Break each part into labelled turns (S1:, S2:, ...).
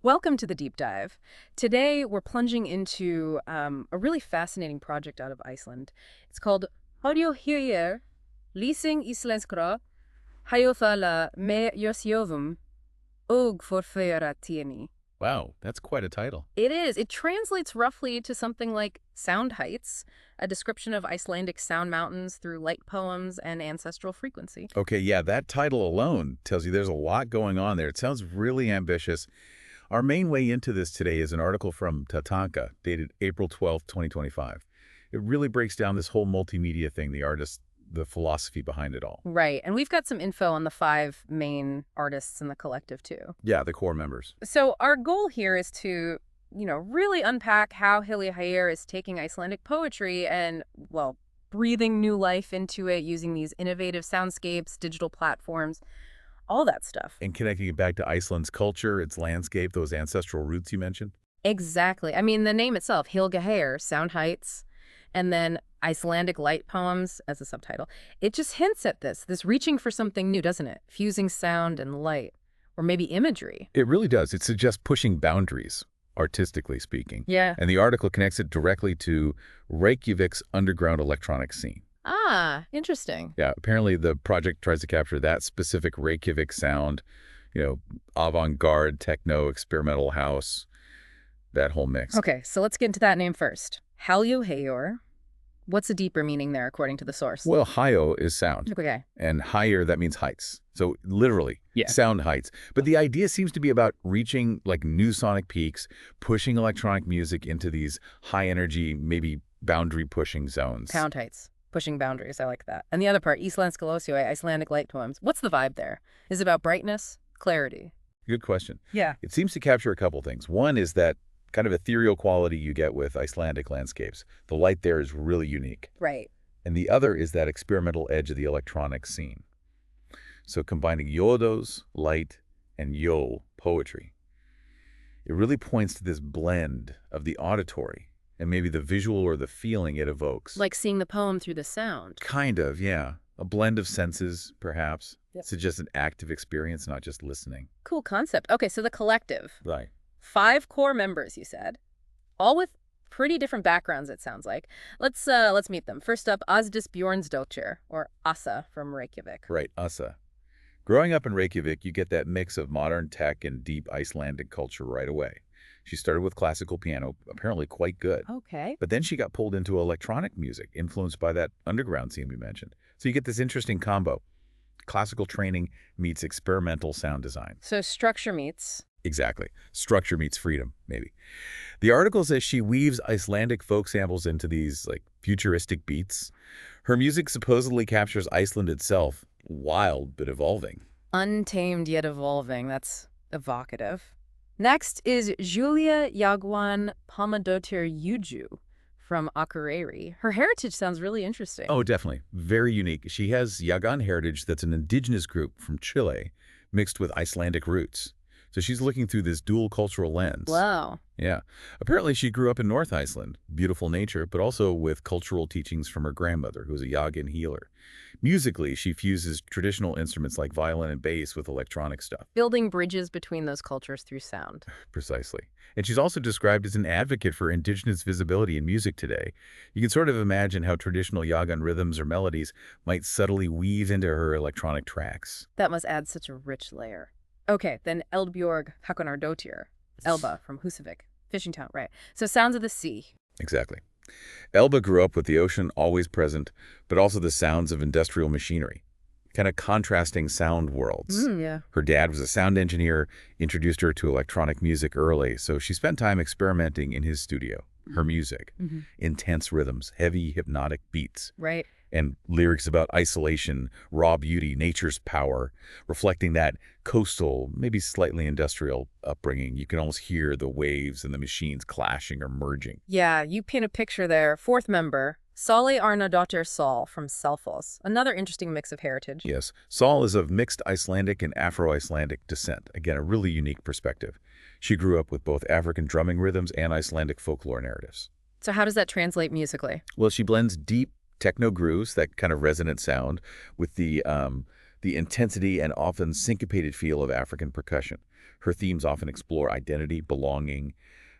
S1: Welcome to the deep dive. Today, we're plunging into a really fascinating project out of Iceland. It's called ◧𗧍𝗓 Lýsing íslenskra hægðarfræða með hljóðhæðum og ◑𗕕ᗕᗕ.
S2: Wow, that's quite a title.
S1: It is. It translates roughly to something like sound heights, a description of Icelandic sound mountains through light poems and ancestral frequency.
S2: Okay, yeah, that title alone tells you there's a lot going on there. It sounds really ambitious. Our main way into this today is an article from TATANKA, dated April 12th, 2025. It really breaks down this whole multimedia thing, the artist, the philosophy behind it all.
S1: Right. And we've got some info on the 5 main artists in the collective, too.
S2: Yeah, the core members.
S1: So our goal here is to, really unpack how ◧𗧍𗓓 is taking Icelandic poetry and, well, breathing new life into it using these innovative soundscapes, digital platforms, all that stuff.
S2: And connecting it back to Iceland's culture, its landscape, those ancestral roots you mentioned?
S1: Exactly. I mean, the name itself, ◧𗧍𗓓, sound heights, and then Icelandic light poems as a subtitle. It just hints at this reaching for something new, doesn't it? Fusing sound and light, or maybe imagery.
S2: It really does. It suggests pushing boundaries, artistically speaking.
S1: Yeah.
S2: And the article connects it directly to Reykjavik's underground electronic scene.
S1: Ah, interesting.
S2: Yeah, apparently the project tries to capture that specific Reykjavik sound, avant-garde, techno, experimental house, that whole mix.
S1: Okay, so let's get into that name first. ◧𗧍𗓓. What's the deeper meaning there, according to the source?
S2: Well, hayo is sound.
S1: Okay.
S2: And higher, that means heights. So literally,
S1: Yeah.
S2: sound heights. But the idea seems to be about reaching like new sonic peaks, pushing electronic music into these high energy, maybe boundary pushing zones.
S1: Pound heights. Pushing boundaries. I like that. And the other part, Íslensk hljóðhæðum, Icelandic light poems. What's the vibe there? Is it about brightness? Clarity?
S2: Good question.
S1: Yeah.
S2: It seems to capture a couple things. One is that kind of ethereal quality you get with Icelandic landscapes. The light there is really unique.
S1: Right.
S2: And the other is that experimental edge of the electronic scene. So combining yodos, light, and yo, poetry. It really points to this blend of the auditory and maybe the visual or the feeling it evokes.
S1: Like seeing the poem through the sound.
S2: Kind of, yeah. A blend of senses, perhaps.
S1: Yep.
S2: Suggests an active experience, not just listening.
S1: Cool concept. Okay, so the collective.
S2: Right.
S1: 5 core members, you said. All with pretty different backgrounds, it sounds like. Let's meet them. First up, Asdís Björnsdóttir, or Asa from Reykjavik.
S2: Right, Asa. Growing up in Reykjavik, you get that mix of modern tech and deep Icelandic culture right away. She started with classical piano, apparently quite good.
S1: Okay.
S2: But then she got pulled into electronic music, influenced by that underground scene we mentioned. So you get this interesting combo. Classical training meets experimental sound design.
S1: So structure meets.
S2: Exactly. Structure meets freedom, maybe. The article says she weaves Icelandic folk samples into these, futuristic beats. Her music supposedly captures Iceland itself, wild but evolving.
S1: Untamed yet evolving. That's evocative. Next is Julia Jagwan Palmadóttir Juju from Akureyri. Her heritage sounds really interesting.
S2: Oh, definitely. Very unique. She has Yagan heritage that's an indigenous group from Chile, mixed with Icelandic roots. So she's looking through this dual cultural lens.
S1: Wow.
S2: Yeah. Apparently she grew up in North Iceland, beautiful nature, but also with cultural teachings from her grandmother, who was a Yagan healer. Musically, she fuses traditional instruments like violin and bass with electronic stuff.
S1: Building bridges between those cultures through sound.
S2: Precisely. And she's also described as an advocate for indigenous visibility in music today. You can sort of imagine how traditional Yagan rhythms or melodies might subtly weave into her electronic tracks.
S1: That must add such a rich layer. Okay, then Eldbjörg Hakonardóttir, Elba from Húsavík, fishing town, right. So sounds of the sea.
S2: Exactly. Elba grew up with the ocean always present, but also the sounds of industrial machinery. Kind of contrasting sound worlds.
S1: Yeah.
S2: Her dad was a sound engineer, introduced her to electronic music early, so she spent time experimenting in his studio. Her music, intense rhythms, heavy hypnotic beats.
S1: Right.
S2: And lyrics about isolation, raw beauty, nature's power, reflecting that coastal, maybe slightly industrial upbringing. You can almost hear the waves and the machines clashing or merging.
S1: Yeah, you paint a picture there. 4th member, Sóley Árnadóttir Sál from Selfoss. Another interesting mix of heritage.
S2: Yes, Sál is of mixed Icelandic and Afro-Icelandic descent. Again, a really unique perspective. She grew up with both African drumming rhythms and Icelandic folklore narratives.
S1: So how does that translate musically?
S2: Well, she blends deep techno grooves, that kind of resonant sound, with the intensity and often syncopated feel of African percussion. Her themes often explore identity, belonging,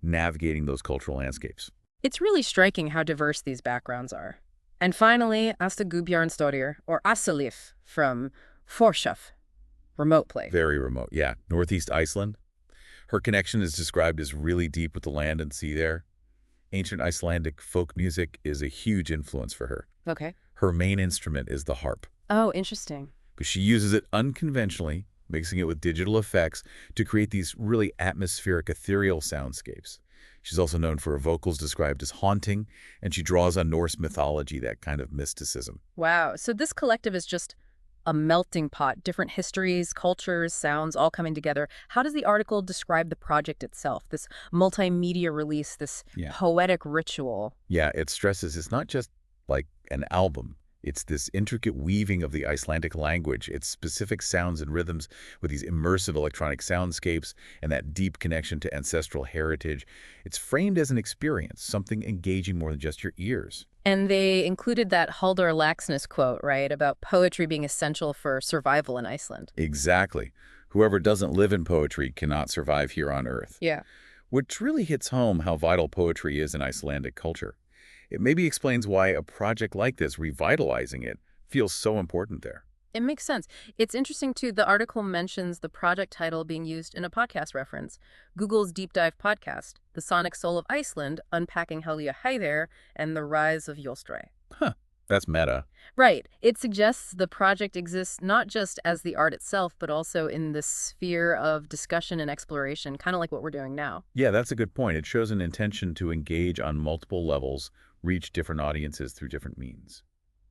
S2: navigating those cultural landscapes.
S1: It's really striking how diverse these backgrounds are. And finally, Asta Gudbjarnardóttir, or Asalif, from 𝗧𝗕, remote play.
S2: Very remote, yeah. Northeast Iceland. Her connection is described as really deep with the land and sea there. Ancient Icelandic folk music is a huge influence for her.
S1: Okay.
S2: Her main instrument is the harp.
S1: Oh, interesting.
S2: But she uses it unconventionally, mixing it with digital effects to create these really atmospheric, ethereal soundscapes. She's also known for her vocals described as haunting, and she draws on Norse mythology, that kind of mysticism.
S1: Wow. So this collective is just a melting pot, different histories, cultures, sounds, all coming together. How does the article describe the project itself, this multimedia release, this poetic ritual?
S2: Yeah, it stresses it's not just like an album. It's this intricate weaving of the Icelandic language, its specific sounds and rhythms with these immersive electronic soundscapes and that deep connection to ancestral heritage. It's framed as an experience, something engaging more than just your ears.
S1: And they included that Halldór Laxness quote, right, about poetry being essential for survival in Iceland.
S2: Exactly. Whoever doesn't live in poetry cannot survive here on Earth.
S1: Yeah.
S2: Which really hits home how vital poetry is in Icelandic culture. It maybe explains why a project like this, revitalizing it, feels so important there.
S1: It makes sense. It's interesting, too, the article mentions the project title being used in a podcast reference. Google's Deep Dive podcast, The Sonic Soul of Iceland, Unpacking Hljóðhæðum and the Rise of Hljóðsál.
S2: Huh. That's meta.
S1: Right. It suggests the project exists not just as the art itself, but also in the sphere of discussion and exploration, kind of like what we're doing now.
S2: Yeah, that's a good point. It shows an intention to engage on multiple levels, reach different audiences through different means.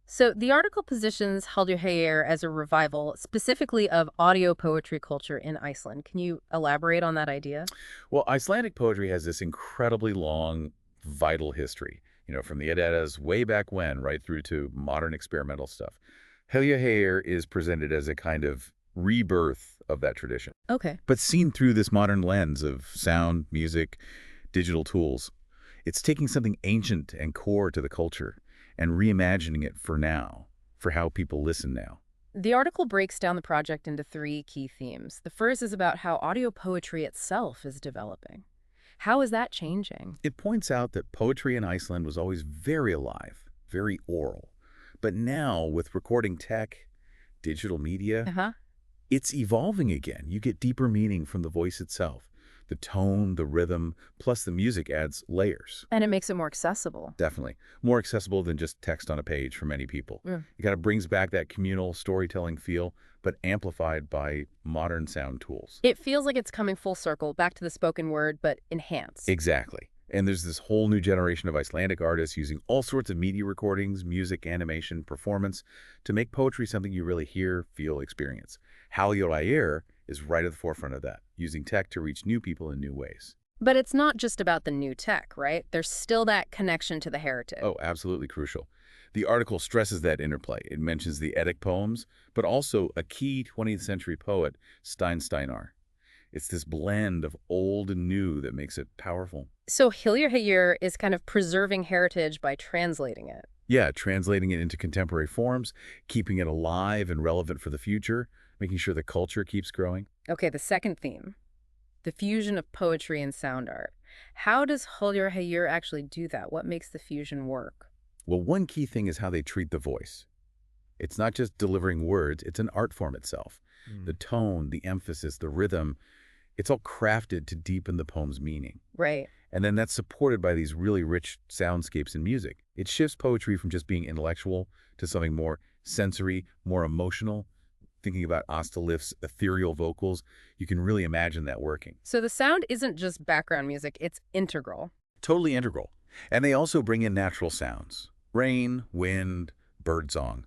S1: So the article positions Hljóðhæðum as a revival, specifically of audio poetry culture in Iceland. Can you elaborate on that idea?
S2: Well, Icelandic poetry has this incredibly long, vital history. From the Eddas way back when, right through to modern experimental stuff. Hljóðhæðum is presented as a kind of rebirth of that tradition.
S1: Okay.
S2: But seen through this modern lens of sound, music, digital tools. It's taking something ancient and core to the culture and reimagining it for now, for how people listen now.
S1: The article breaks down the project into 3 key themes. The first is about how audio poetry itself is developing. How is that changing?
S2: It points out that poetry in Iceland was always very alive, very oral. But now, with recording tech, digital media, it's evolving again. You get deeper meaning from the voice itself. The tone, the rhythm, plus the music adds layers.
S1: And it makes it more accessible.
S2: Definitely. More accessible than just text on a page for many people.
S1: Yeah.
S2: It kind of brings back that communal storytelling feel, but amplified by modern sound tools.
S1: It feels like it's coming full circle, back to the spoken word, but enhanced.
S2: Exactly. And there's this whole new generation of Icelandic artists using all sorts of media recordings, music, animation, performance to make poetry something you really hear, feel, experience. Hljóðhæðum is right at the forefront of that, using tech to reach new people in new ways.
S1: But it's not just about the new tech, right? There's still that connection to the heritage.
S2: Oh, absolutely crucial. The article stresses that interplay. It mentions the Eddic poems, but also a key 20th century poet, Steinar. It's this blend of old and new that makes it powerful.
S1: So Hljóðhæðum is kind of preserving heritage by translating it.
S2: Yeah, translating it into contemporary forms, keeping it alive and relevant for the future, making sure the culture keeps growing.
S1: Okay, the second theme, the fusion of poetry and sound art. How does Hljóðhæðum actually do that? What makes the fusion work?
S2: Well, one key thing is how they treat the voice. It's not just delivering words, it's an art form itself. The tone, the emphasis, the rhythm, it's all crafted to deepen the poem's meaning.
S1: Right.
S2: And then that's supported by these really rich soundscapes and music. It shifts poetry from just being intellectual to something more sensory, more emotional. Thinking about Astalif's ethereal vocals, you can really imagine that working.
S1: So the sound isn't just background music, it's integral.
S2: Totally integral. And they also bring in natural sounds. Rain, wind, birdsong.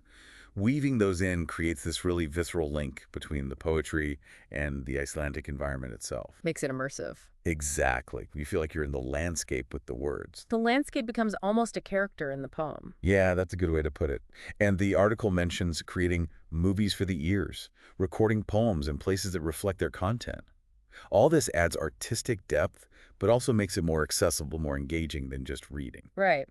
S2: Weaving those in creates this really visceral link between the poetry and the Icelandic environment itself.
S1: Makes it immersive.
S2: Exactly. You feel like you're in the landscape with the words.
S1: The landscape becomes almost a character in the poem.
S2: Yeah, that's a good way to put it. And the article mentions creating movies for the ears, recording poems in places that reflect their content. All this adds artistic depth, but also makes it more accessible, more engaging than just reading.
S1: Right.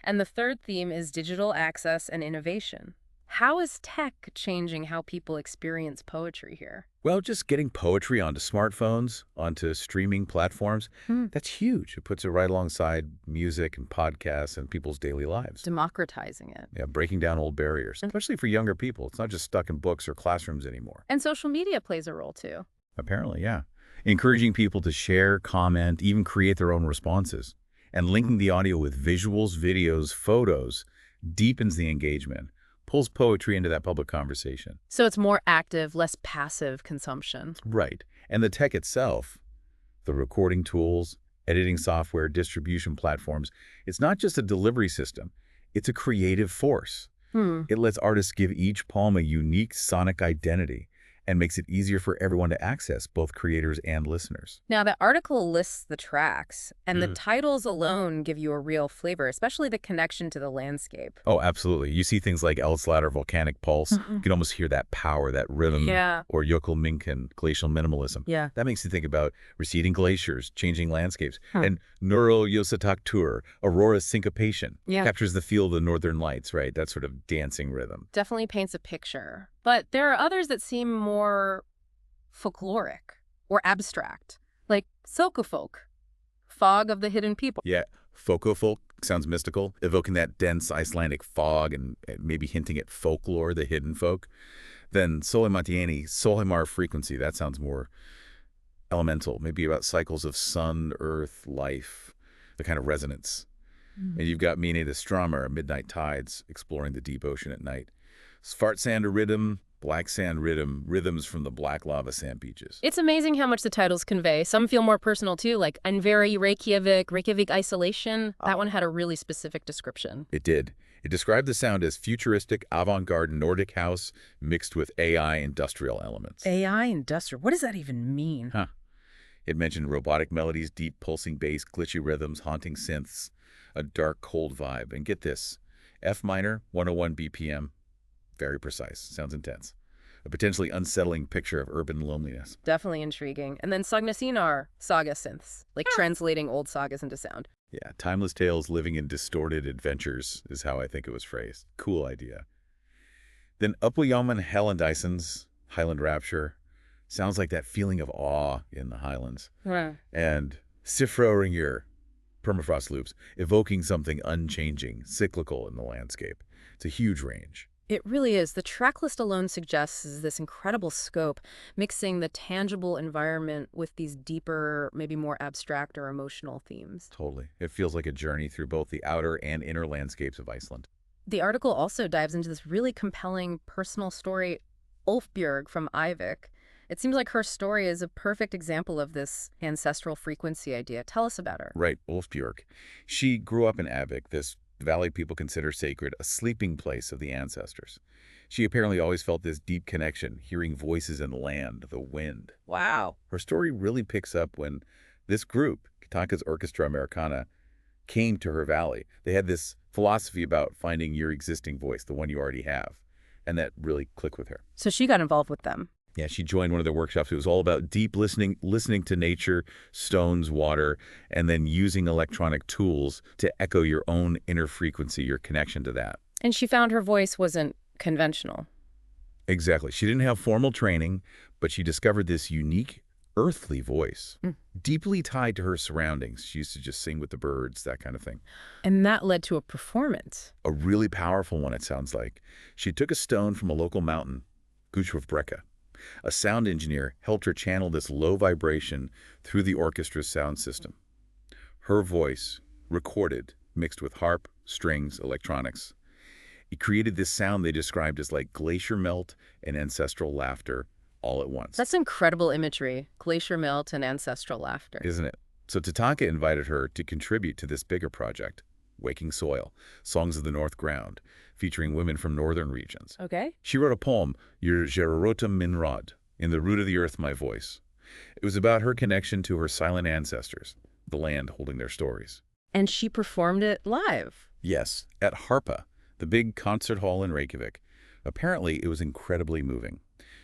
S1: And the third theme is digital access and innovation. How is tech changing how people experience poetry here?
S2: Well, just getting poetry onto smartphones, onto streaming platforms, that's huge. It puts it right alongside music and podcasts and people's daily lives.
S1: Democratizing it.
S2: Yeah, breaking down old barriers, especially for younger people. It's not just stuck in books or classrooms anymore.
S1: And social media plays a role too.
S2: Apparently, yeah. Encouraging people to share, comment, even create their own responses. And linking the audio with visuals, videos, photos deepens the engagement, pulls poetry into that public conversation.
S1: So it's more active, less passive consumption.
S2: Right. And the tech itself, the recording tools, editing software, distribution platforms, it's not just a delivery system. It's a creative force. It lets artists give each poem a unique sonic identity and makes it easier for everyone to access, both creators and listeners.
S1: Now, the article lists the tracks, and the titles alone give you a real flavor, especially the connection to the landscape.
S2: Oh, absolutely. You see things like ● volcanic pulse. You can almost hear that power, that rhythm.
S1: Yeah.
S2: Or ● glacial minimalism.
S1: Yeah.
S2: That makes you think about receding glaciers, changing landscapes. And ● aurora syncopation. Captures the feel of the northern lights, right? That sort of dancing rhythm.
S1: Definitely paints a picture. But there are others that seem more folkloric or abstract, like ●folk, fog of the hidden people.
S2: Yeah, folk sounds mystical, evoking that dense Icelandic fog and maybe hinting at folklore, the hidden folk. Then Solimar frequency, that sounds more elemental, maybe about cycles of sun, earth, life, the kind of resonance. And you've got Mine the Strömmar, midnight tides, exploring the deep ocean at night. Svartsandaridum, black sand rhythm, rhythms from the black lava sand beaches.
S1: It's amazing how much the titles convey. Some feel more personal too, like Anveri Reykjavik Isolation. That one had a really specific description.
S2: It did. It described the sound as futuristic, avant-garde Nordic house mixed with AI industrial elements.
S1: AI industrial? What does that even mean?
S2: It mentioned robotic melodies, deep pulsing bass, glitchy rhythms, haunting synths, a dark, cold vibe. And get this, F minor, 101 BPM, very precise, sounds intense. A potentially unsettling picture of urban loneliness.
S1: Definitely intriguing. And then Sagnasinar, saga synths, like translating old sagas into sound.
S2: Yeah, timeless tales living in distorted adventures is how I think it was phrased. Cool idea. Then Uppweyjaman Hellandisons, Highland Rapture, sounds like that feeling of awe in the Highlands. And Sifroringur, permafrost loops, evoking something unchanging, cyclical in the landscape. It's a huge range.
S1: It really is. The track list alone suggests this incredible scope, mixing the tangible environment with these deeper, maybe more abstract or emotional themes.
S2: Totally. It feels like a journey through both the outer and inner landscapes of Iceland.
S1: The article also dives into this really compelling personal story, Ulfbjörg from Ivik. It seems like her story is a perfect example of this ancestral frequency idea. Tell us about her.
S2: Right, Ulfbjörg. She grew up in Ivik, this valley people consider sacred, a sleeping place of the ancestors. She apparently always felt this deep connection, hearing voices in the land, the wind.
S1: Wow.
S2: Her story really picks up when this group, Katanka's Orchestra Americana, came to her valley. They had this philosophy about finding your existing voice, the one you already have. And that really clicked with her.
S1: So she got involved with them.
S2: Yeah, she joined one of their workshops. It was all about deep listening to nature, stones, water, and then using electronic tools to echo your own inner frequency, your connection to that.
S1: And she found her voice wasn't conventional.
S2: Exactly. She didn't have formal training, but she discovered this unique, earthly voice, deeply tied to her surroundings. She used to just sing with the birds, that kind of thing.
S1: And that led to a performance.
S2: A really powerful one, it sounds like. She took a stone from a local mountain, 𝗏𝗏𝗏𝗏. A sound engineer helped her channel this low vibration through the orchestra's sound system. Her voice, recorded, mixed with harp, strings, electronics. It created this sound they described as like glacier melt and ancestral laughter all at once.
S1: That's incredible imagery, glacier melt and ancestral laughter.
S2: Isn't it? So TATANKA invited her to contribute to this bigger project, Waking Soil, Songs of the North Ground, featuring women from northern regions.
S1: Okay.
S2: She wrote a poem, 𝗏𝗏 min rod, In the Root of the Earth, My Voice. It was about her connection to her silent ancestors, the land holding their stories.
S1: And she performed it live.
S2: Yes, at Harpa, the big concert hall in Reykjavik. Apparently, it was incredibly moving.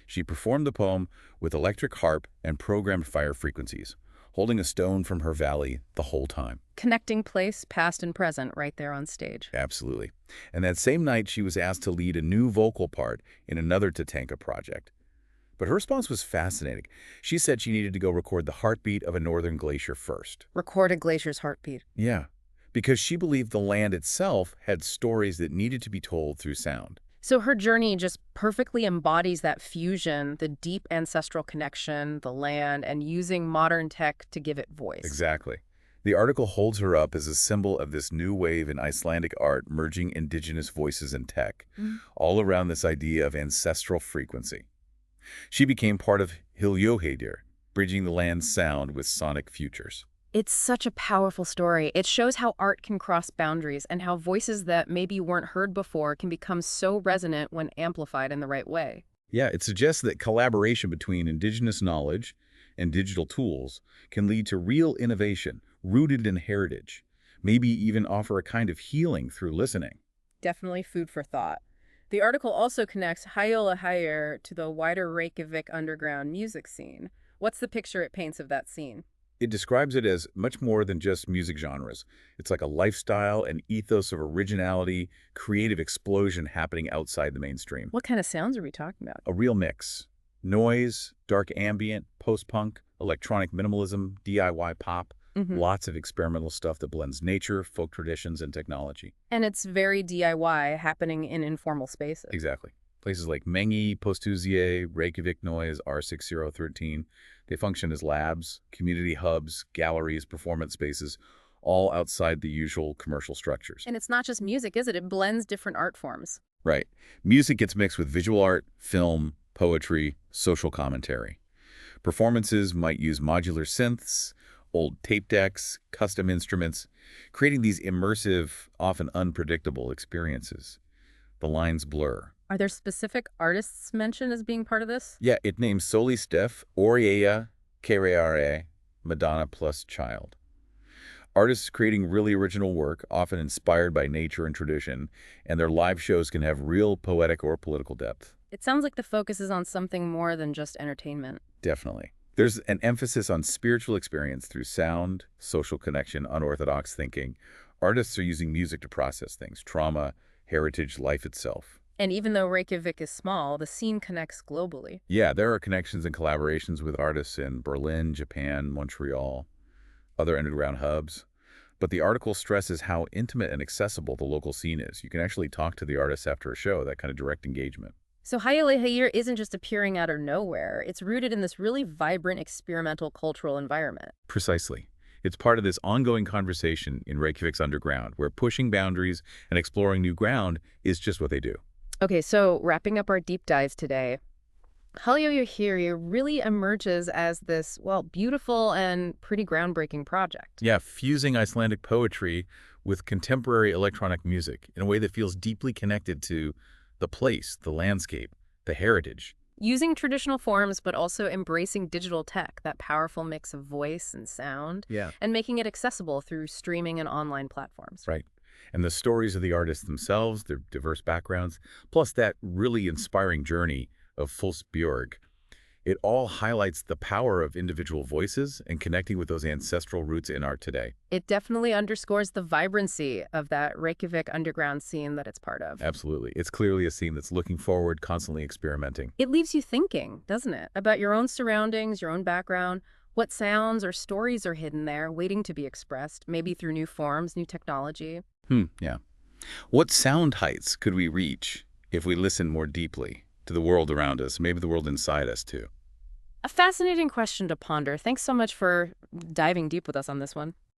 S2: She performed the poem with electric harp and programmed fire frequencies, holding a stone from her valley the whole time.
S1: Connecting place, past and present, right there on stage.
S2: Absolutely. And that same night, she was asked to lead a new vocal part in another TATANKA project. But her response was fascinating. She said she needed to go record the heartbeat of a northern glacier first.
S1: Record a glacier's heartbeat.
S2: Yeah, because she believed the land itself had stories that needed to be told through sound.
S1: So her journey just perfectly embodies that fusion, the deep ancestral connection, the land, and using modern tech to give it voice.
S2: Exactly. The article holds her up as a symbol of this new wave in Icelandic art merging indigenous voices and tech, all around this idea of ancestral frequency. She became part of Hljóðhæðum, bridging the land's sound with sonic futures.
S1: It's such a powerful story. It shows how art can cross boundaries and how voices that maybe weren't heard before can become so resonant when amplified in the right way.
S2: Yeah, it suggests that collaboration between indigenous knowledge and digital tools can lead to real innovation rooted in heritage, maybe even offer a kind of healing through listening.
S1: Definitely food for thought. The article also connects Hlaðvarp to the wider Reykjavik underground music scene. What's the picture it paints of that scene?
S2: It describes it as much more than just music genres. It's like a lifestyle, an ethos of originality, creative explosion happening outside the mainstream.
S1: What kind of sounds are we talking about?
S2: A real mix. Noise, dark ambient, post-punk, electronic minimalism, DIY pop. Lots of experimental stuff that blends nature, folk traditions, and technology.
S1: And it's very DIY, happening in informal spaces.
S2: Exactly. Places like Mengi, Posthúsið, Reykjavik Noise, 𝗧𝗔𝗧𝗔𝗡𝗏, they function as labs, community hubs, galleries, performance spaces, all outside the usual commercial structures.
S1: And it's not just music, is it? It blends different art forms.
S2: Right. Music gets mixed with visual art, film, poetry, social commentary. Performances might use modular synths, old tape decks, custom instruments, creating these immersive, often unpredictable experiences. The lines blur.
S1: Are there specific artists mentioned as being part of this?
S2: Yeah, it names Soli Steff, Oriaya, 𝗑ᗕᗕ𝗕, Madonna plus Child. Artists creating really original work, often inspired by nature and tradition, and their live shows can have real poetic or political depth.
S1: It sounds like the focus is on something more than just entertainment.
S2: Definitely. There's an emphasis on spiritual experience through sound, social connection, unorthodox thinking. Artists are using music to process things, trauma, heritage, life itself.
S1: And even though Reykjavik is small, the scene connects globally.
S2: Yeah, there are connections and collaborations with artists in Berlin, Japan, Montreal, other underground hubs. But the article stresses how intimate and accessible the local scene is. You can actually talk to the artists after a show, that kind of direct engagement.
S1: So Hlaðvarp isn't just appearing out of nowhere. It's rooted in this really vibrant experimental cultural environment.
S2: Precisely. It's part of this ongoing conversation in Reykjavik's underground, where pushing boundaries and exploring new ground is just what they do.
S1: Okay, so wrapping up our deep dives today, Hlaðvarp really emerges as this, well, beautiful and pretty groundbreaking project.
S2: Yeah, fusing Icelandic poetry with contemporary electronic music in a way that feels deeply connected to the place, the landscape, the heritage.
S1: Using traditional forms, but also embracing digital tech, that powerful mix of voice and sound, and making it accessible through streaming and online platforms.
S2: Right. And the stories of the artists themselves, their diverse backgrounds, plus that really inspiring journey of 𝗧𝗔𝗔𝗓, it all highlights the power of individual voices and connecting with those ancestral roots in art today.
S1: It definitely underscores the vibrancy of that Reykjavik underground scene that it's part of.
S2: Absolutely. It's clearly a scene that's looking forward, constantly experimenting.
S1: It leaves you thinking, doesn't it? About your own surroundings, your own background, what sounds or stories are hidden there, waiting to be expressed, maybe through new forms, new technology.
S2: Yeah. What sound heights could we reach if we listen more deeply to the world around us, maybe the world inside us too?
S1: A fascinating question to ponder. Thanks so much for diving deep with us on this one.